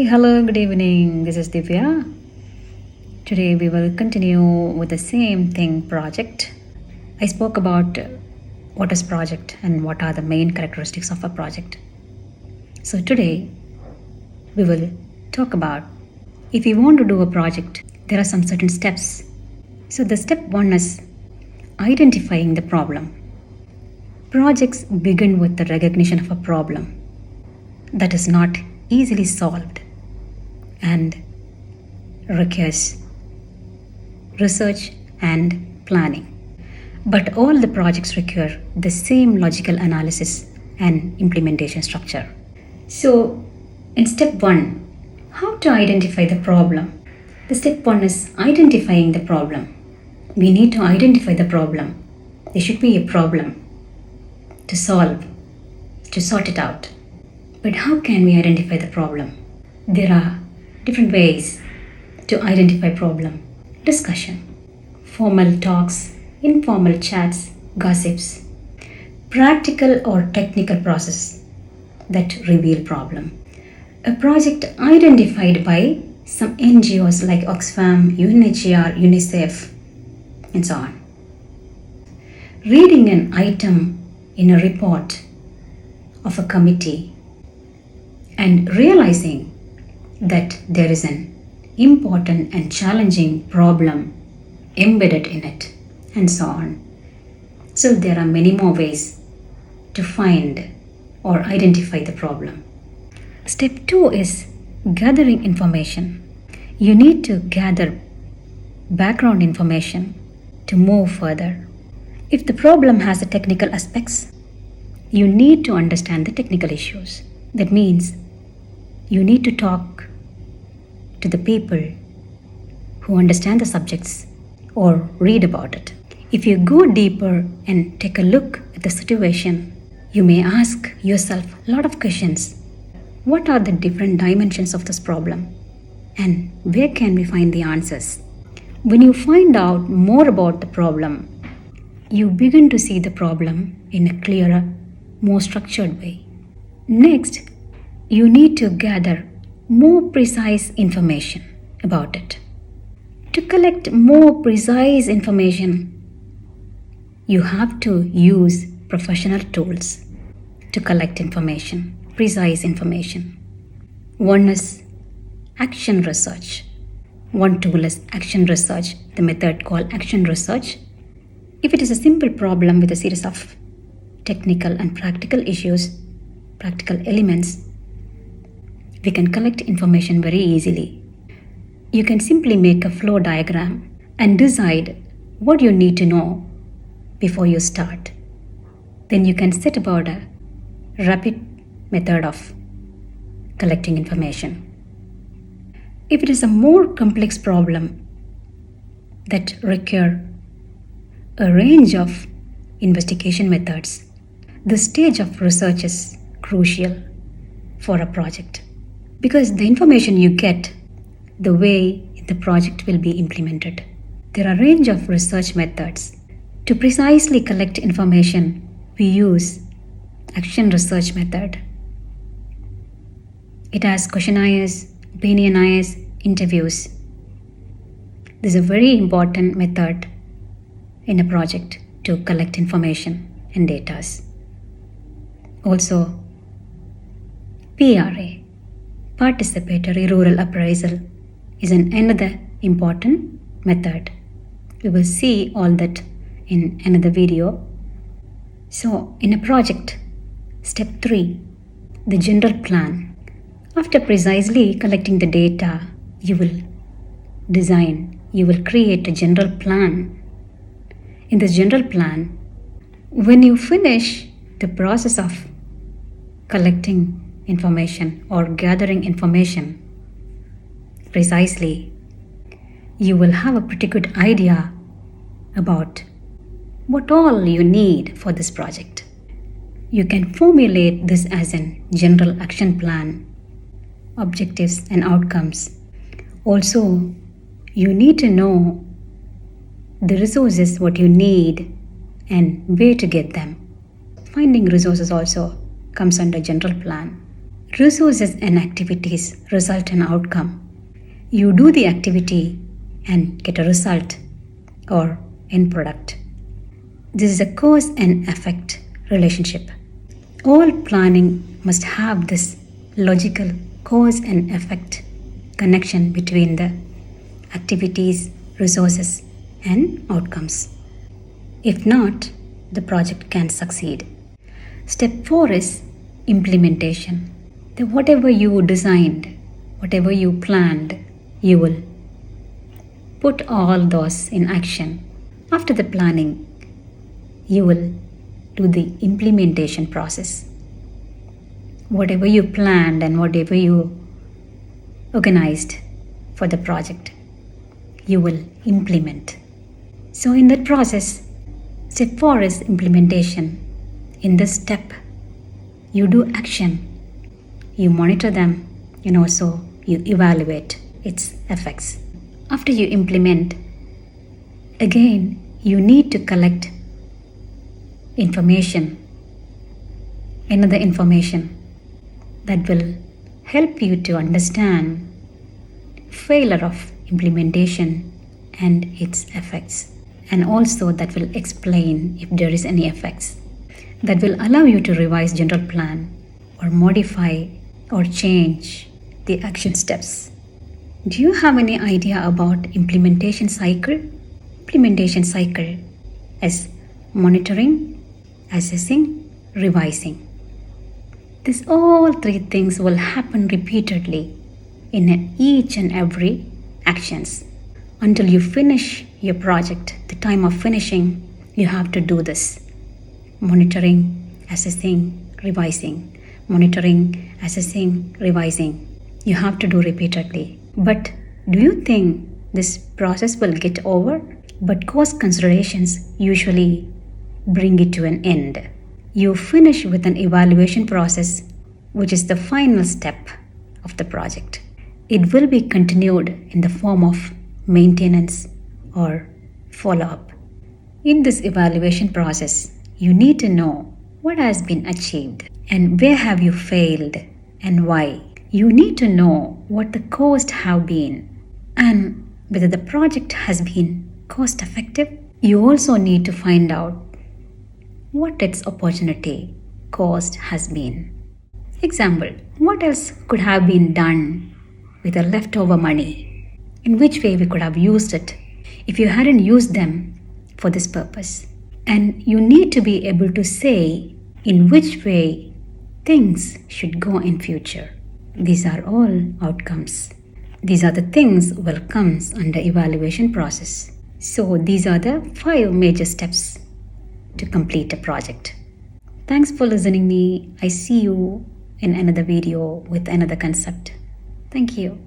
Hello, good evening. This is Divya. Today we will continue with the same thing project. I spoke about what is project and what are the main characteristics of a project. So today we will talk about if you want to do a project, there are some certain steps. So the step 1 is identifying the problem. Projects begin with the recognition of a problem that is not easily solved and requires research and planning. But all the projects require the same logical analysis and implementation structure. So, in step 1, how to identify the problem? The step 1 is identifying the problem. We need to identify the problem. There should be a problem to solve, to sort it out. But how can we identify the problem? There are different ways to identify problem. Discussion, formal talks, informal chats, gossips, practical or technical process that reveal problem. A project identified by some NGOs like Oxfam, UNHCR, UNICEF, and so on. Reading an item in a report of a committee and realizing that there is an important and challenging problem embedded in it, and so on. So there are many more ways to find or identify the problem. Step 2 is gathering information. You need to gather background information to move further. If the problem has the technical aspects, you need to understand the technical issues. That means you need to talk to the people who understand the subjects or read about it. If you go deeper and take a look at the situation, you may ask yourself a lot of questions. What are the different dimensions of this problem? And where can we find the answers? When you find out more about the problem, you begin to see the problem in a clearer, more structured way. Next, you need to gather more precise information about it. To collect more precise information, you have to use professional tools to collect information, precise information. One is action research. One tool is action research, the method called action research. If it is a simple problem with a series of technical and practical issues, practical elements, we can collect information very easily. You can simply make a flow diagram and decide what you need to know before you start. Then you can set about a rapid method of collecting information. If it is a more complex problem that require a range of investigation methods, the stage of research is crucial for a project. Because the information you get, the way the project will be implemented. There are a range of research methods. To precisely collect information, we use action research method. It has questionnaires, opinionaires, interviews. This is a very important method in a project to collect information and data. Also, PRA, Participatory Rural Appraisal, is another important method. We will see all that in another video. So, in a project, step 3, the general plan. After precisely collecting the data, you will create a general plan. In this general plan, when you finish the process of collecting information or gathering information precisely, you will have a pretty good idea about what all you need for this project. You can formulate this as a general action plan, objectives and outcomes. Also, you need to know the resources what you need and where to get them. Finding resources also comes under general plan. Resources and activities result in outcome. You do the activity and get a result or end product. This is a cause and effect relationship. All planning must have this logical cause and effect connection between the activities, resources, and outcomes. If not, the project can't succeed. Step 4 is implementation. That whatever you designed, whatever you planned, you will put all those in action. After the planning, you will do the implementation process. Whatever you planned and whatever you organized for the project, you will implement. So in that process, step 4 is implementation. In this step, you do action, you monitor them, and also you evaluate its effects. After you implement, again, you need to collect information, another information that will help you to understand failure of implementation and its effects, and also that will explain if there is any effects that will allow you to revise general plan or modify or change the action steps. Do you have any idea about implementation cycle? Implementation cycle is monitoring, assessing, revising. These all three things will happen repeatedly in each and every actions. Until you finish your project, the time of finishing, you have to do this. Monitoring, assessing, revising. Monitoring, assessing, revising. You have to do repeatedly. But do you think this process will get over? But cost considerations usually bring it to an end. You finish with an evaluation process, which is the final step of the project. It will be continued in the form of maintenance or follow-up. In this evaluation process, you need to know what has been achieved and where have you failed and why. You need to know what the cost have been and whether the project has been cost effective. You also need to find out what its opportunity cost has been. Example, what else could have been done with the leftover money? In which way we could have used it if you hadn't used them for this purpose? And you need to be able to say in which way things should go in future. These are all outcomes. These are the things will comes under evaluation process. So these are the 5 major steps to complete a project. Thanks for listening me. I see you in another video with another concept. Thank you.